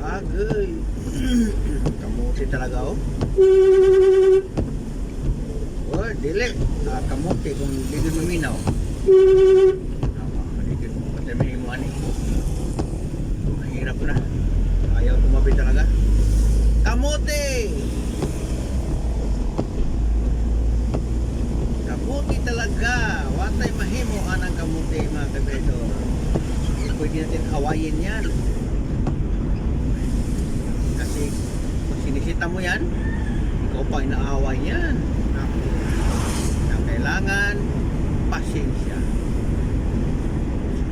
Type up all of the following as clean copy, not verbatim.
Agay. Kamuti talaga oh. Oh, dili. Kamuti kung hindi maminaw. Hindi ko patay mahimuan eh. Mahirap na. Ayaw tumabi talaga. Kamuti! Kamuti talaga. Watay mahimo anang kamuti mga kabedor. Hindi pwede natin awayin yan. Kasi pag sinisita mo yan, ikaw pa inaaway yan. Na kailangan pasensya.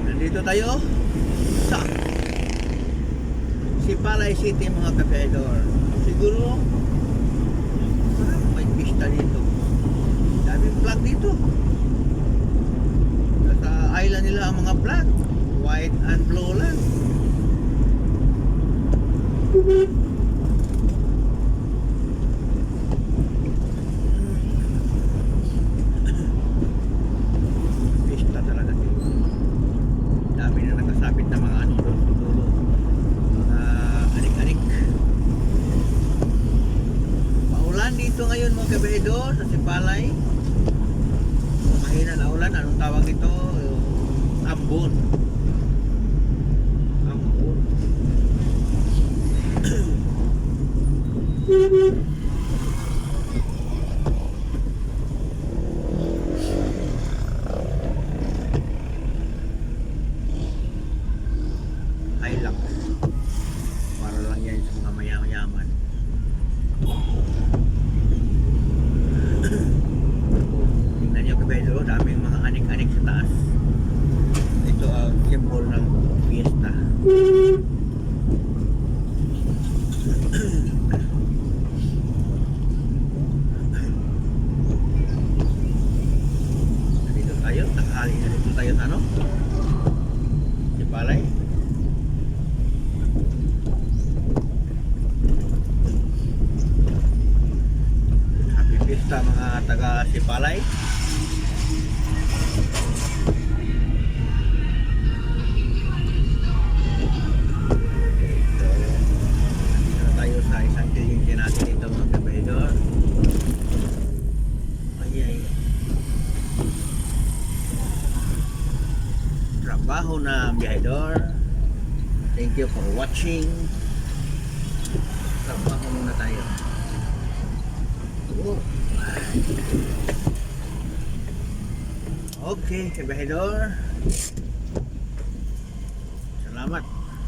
Nandito tayo sa Sipalay City mga kabedor. Siguro may pista dito. Daming flag dito. Nasa island nila ang mga flag. White and blue lang. Pista talaga dito. Dami na nakasabit na mga ano doon. Mga anik-anik. Paulan dito ngayon mga kabedor sa Sipalay. Mahina na ulan. Anong tawag ito? Ambon. Ambon. Hilux. Para lang yan sa mga mayaman. Tingnan nyo kabedro, daming mga anik-anik sa taas. Ito ang symbol ng fiesta. Nandito tayo, nakahali na dito tayo sa ano? Sipalay. Happy Fiesta mga taga Sipalay. Nandito tayo sa isang kilinti natin dito mga kabedor. Ay. Trabaho na biyahedor. Thank you for watching. Trabaho muna tayo. Okay, kabahedor. Salamat.